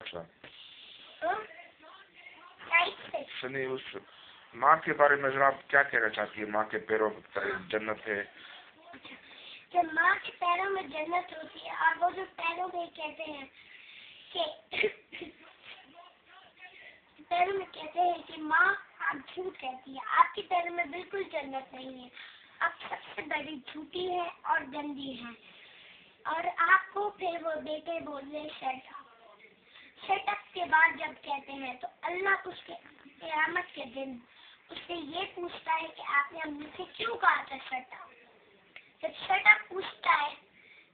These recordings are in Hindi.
अच्छा सुनिए, उस माँ के बारे में जरा आप क्या कहना चाहती है? माँ के पैरों में जन्नत है। जब माँ के पैरों में जन्नत होती है और वो जो पैरों में कहते हैं कि पैरों में कहते हैं कि माँ आप झूठ कहती है, आपके पैरों में बिल्कुल जन्नत नहीं है, आप सबसे बड़ी झूठी है और गंदी है। और आपको फिर वो बेटे बोलते शट अप के बाद जब कहते हैं तो अल्लाह उसके क़यामत के दिन उससे ये पूछता है कि आपने मुझसे क्यों कहा था शट अप। जब शट अप पूछता है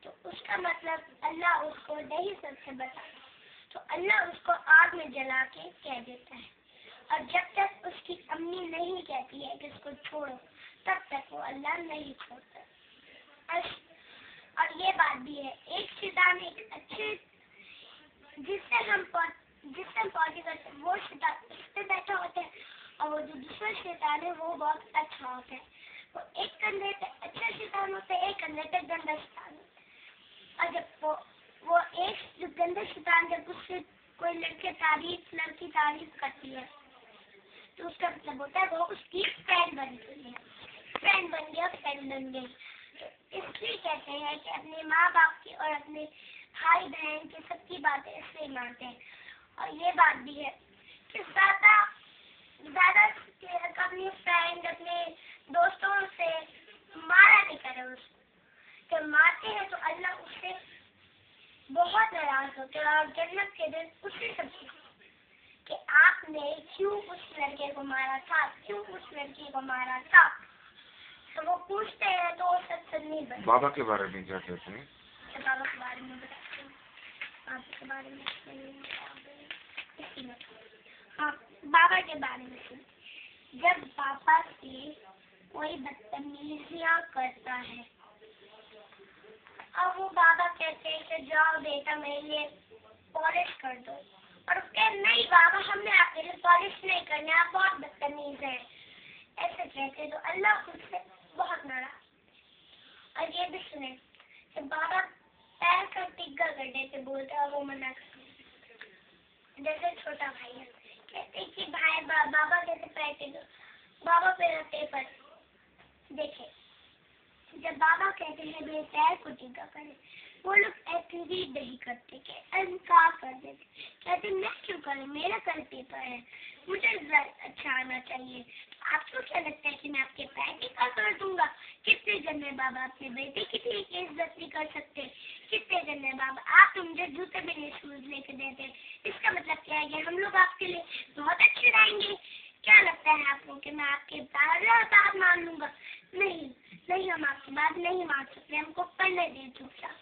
तो उसका मतलब अल्लाह उसको नहीं सबसे बता, तो अल्लाह उसको आग में जला के कह देता है। और जब तक उसकी अम्मी नहीं कहती है कि उसको छोड़ो, तब तक वो अल्लाह नहीं छोड़ता। और ये बात भी है, एक शैतान एक अच्छे जिससे हम पॉटी करते हैं वो शैतान उस पे बैठा होता है, और वो जो दूसरा शैतान है वो बहुत अच्छा होता है। वो एक कंधे पे अच्छा शैतान होता है, एक कंधे पे गंदा शैतान होता है। और जब वो एक जो गंदा शैतान जब उससे कोई लड़की तारीफ करती है तो उसका मतलब होता है वो उसकी फ्रेंड बन गई है, फ्रेंड बन गई। तो इसलिए कहते हैं कि अपने माँ बाप की और अपने भाई बहन की सबकी बातें इसलिए मानते हैं। और ये बात भी है कि ज्यादा अपने फ्रेंड अपने दोस्तों से मारा नहीं करे। उसको जब मारते हैं तो अल्लाह उससे बहुत नाराज होते हैं और जन्नत के दिन उससे सब कि आपने क्यों उस लड़के को मारा था, क्यों उस लड़की को मारा था। तो वो पूछते हैं तो वो सब नहीं बनता। बाबा के बारे में क्या कहते हैं? बाबा के बारे में बताते हैं, बाबा के बारे में हाँ, बाबा के बारे में जब पापा से कोई बदतमीजियां करता है और वो बाबा कहते हैं कि जाओ बेटा मेरे लिए पॉलिश कर दो, और उसके नहीं बाबा हमने आपके लिए पॉलिश नहीं करना, आप बहुत बदतमीज है, ऐसे कहते तो अल्लाह उससे बहुत नाराज। और ये भी सुने कि बाबा पैर का टिक्का कर देते बोलते और वो मना करते। जैसे छोटा भाई है कहते कि भाई बाबा कहते पैर टिक दो, बाबा मेरा पेपर देखे। जब बाबा कहते हैं मेरे पैर को टिका करे, वो लोग एग्री नहीं करते कि इनकार कर देते, कहते मैं क्यों करूं, मेरा कल पेपर है, मुझे अच्छा आना चाहिए। आपको क्या लगता है कि मैं आपके पैर टिका कर दूंगा? कितने जन्मे बाबा अपने बेटे की इज्जत नहीं कर सकते, कितने जन्मे बाबा आप तो मुझे जूते भी नहीं शूज लेके देते। इसका मतलब क्या है कि हम लोग आपके लिए बहुत अच्छे रहेंगे। क्या लगता है आपको कि मैं आपके बात मान लूंगा? नहीं, हम आपकी बात नहीं मान सकते, हमको पढ़ने दें चुपचाप।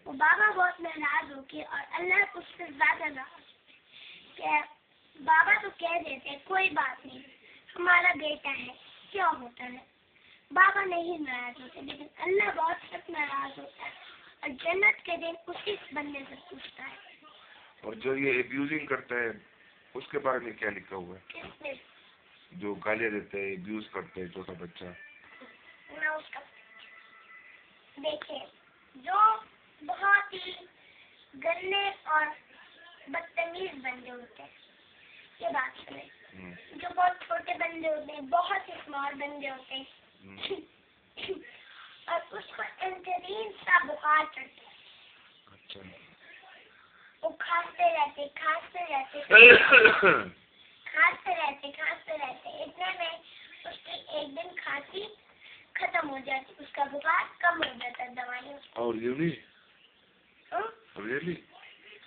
वो बाबा बहुत नाराज होके और अल्लाह उससे ज्यादा नाराज। बाबा तो कह देते कोई बात नहीं, हमारा बेटा है, क्या होता है। बाबा नहीं नाराज होते, लेकिन अल्लाह बहुत सख्त नाराज होता है और जन्नत के दिन उसी बंदे से पूछता है। और जो ये एब्यूजिंग करता है उसके बारे में क्या लिखा हुआ है? किसने? जो गालियाँ देते हैं, एब्यूज करते हैं छोटा बच्चा। ना उसका देखिए, जो बहुत ही गंदे और बदतमीज बंदे होते हैं, ये बात सुने, जो बहुत छोटे बंदे होते हैं, बहुत ही स्मॉल बंदे होते हैं और उसको इंतरीन सा बुखार चढ़ता है। अच्छा। वो खांसते रहते इतने में उसकी एक दिन खांसी खत्म हो जाती, उसका बुखार कम हो जाता दवाइयों से। और रियली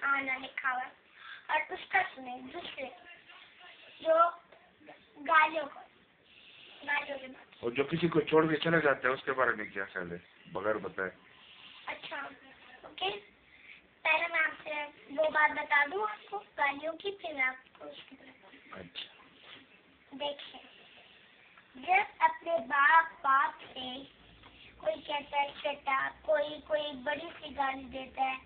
हाँ ना लिखा हुआ। और उसका सुने दूसरे जो गालियों के बाद और जो किसी को छोड़ के चले जाते हैं उसके बारे में क्या ख्याल है बगैर बताए? अच्छा ओके, पहले मैं आपसे वो बात बता दूं आपको गालियों की, फिर आपको उसकी बात। अच्छा। देखिए, जब अपने बाप से कोई कहता है चटा, कोई बड़ी सी गाली देता है,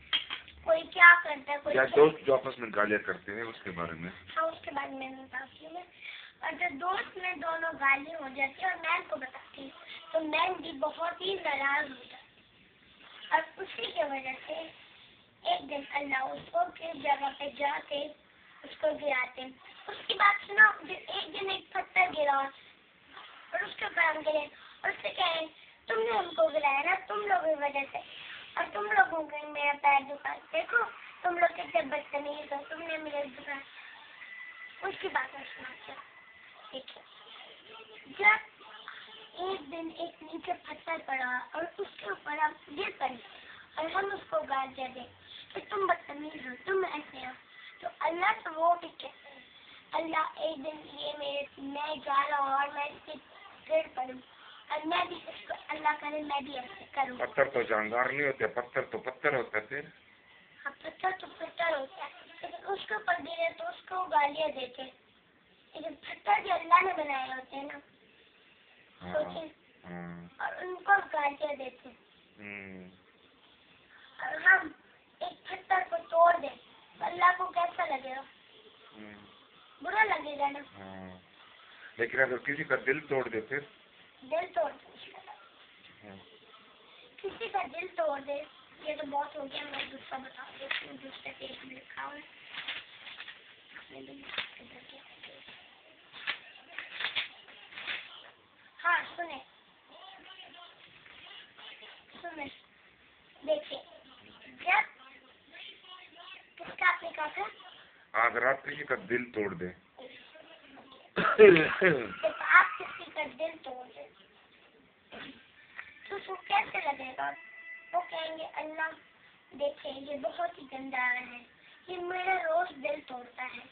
कोई क्या करता है, कोई या दोस्त जो आपस में गालियाँ करते हैं उसके बारे में। हाँ, उसके बारे में बताती हूँ मैं। और जब दोस्त में दोनों गाली हो जाती है और मैम को बताती हूँ तो मैम भी बहुत ही नाराज हो जाती है और उसी की वजह से एक दिन अल्लाह उसको किस जगह पे जाके उसको गिराते। उसकी बात सुनो, एक दिन एक पत्थर गिरा और उसके ऊपर हम गिरे और उससे कहे तुमने हमको गिराया ना, तुम लोगों की वजह से, और तुम लोगों को मेरा पैर दुखा, देखो तुम लोग कितने बदतमीज हो, तुमने मेरे दुखा। उसकी बात सुना। देखिए, जब एक दिन एक नीचे पत्थर पड़ा और उसके ऊपर हम गिर पड़े और हम उसको गालियां दे कि तुम बदतमीज हो, तुम ऐसे हो, तो अल्लाह तो वो भी कहते हैं, अल्लाह एक दिन मैं जा रहा हूँ और मैं इससे गिर पड़ूँ और मैं भी इसको, अल्लाह करे मैं भी ऐसे करूँ। पत्थर तो जानदार नहीं होते, पत्थर तो पत्थर होता है। हाँ, पत्थर तो पत्थर होता है, लेकिन उसके ऊपर गिरे तो उसको गालियां देते, लेकिन पत्थर जो अल्लाह ने बनाए होते हैं ना, सोचिए, और उनको गालियां देते। और हम एक पत्थर को तोड़ दें तो अल्लाह को कैसा लगेगा? बुरा लगेगा ना। लेकिन अगर किसी का दिल तोड़ दे फिर? दिल तोड़ दे, किसी का दिल तोड़ दे, ये तो बहुत हो गया। मैं दूसरा बता देती हूँ, दूसरे पेज में लिखा हुआ है। हाँ सुने, देखिए, जब किसका आपने कहा था? अगर आप किसी का दिल तोड़ दे जब आप किसी का दिल तोड़ दे तो उसको कैसे लगेगा? वो कहेंगे अल्लाह देखे ये बहुत ही गंदा है, ये मेरा रोज दिल तोड़ता है,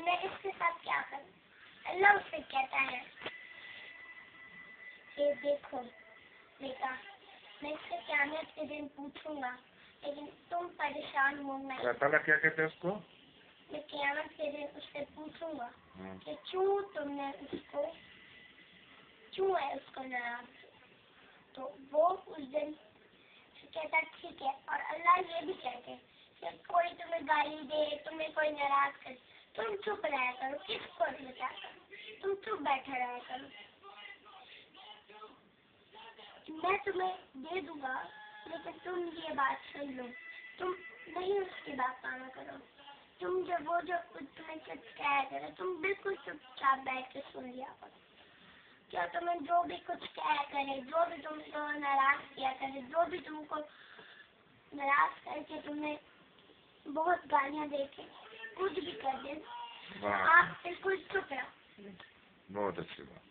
मैं इसके साथ क्या करूं? अल्लाह उससे कहता है कि देखो बेटा, मैं इससे क़यामत के दिन पूछूंगा, लेकिन तुम परेशान हो नहीं। अल्लाह ताला क्या कहते हैं उसको? मैं क़यामत के दिन उससे पूछूंगा कि क्यों तुमने उसको, क्यों है उसको नाराज, तो वो उस दिन कहता ठीक है। और अल्लाह ये भी कहते हैं कि कोई तुम्हें गाली दे, तुम्हें कोई नाराज करे, तुम चुप रहा करो, किसको बता करो, तुम चुप बैठा रहा करो, मैं तुम्हें दे दूंगा, लेकिन तुम ये बात सुन लो, तुम नहीं उसकी बात माना करो, तुम जो कुछ तुम्हें कुछ कहा करे, तुम बिल्कुल चुपचाप बैठ के सुन लिया करो। क्या तुम्हें जो भी कुछ कहा करे, जो भी तुमको नाराज किया करे, जो भी तुमको नाराज करके तुम्हें बहुत गालियां देके कुछ भी कर दे, आप बिल्कुल चुप रहो। बहुत अच्छी बात।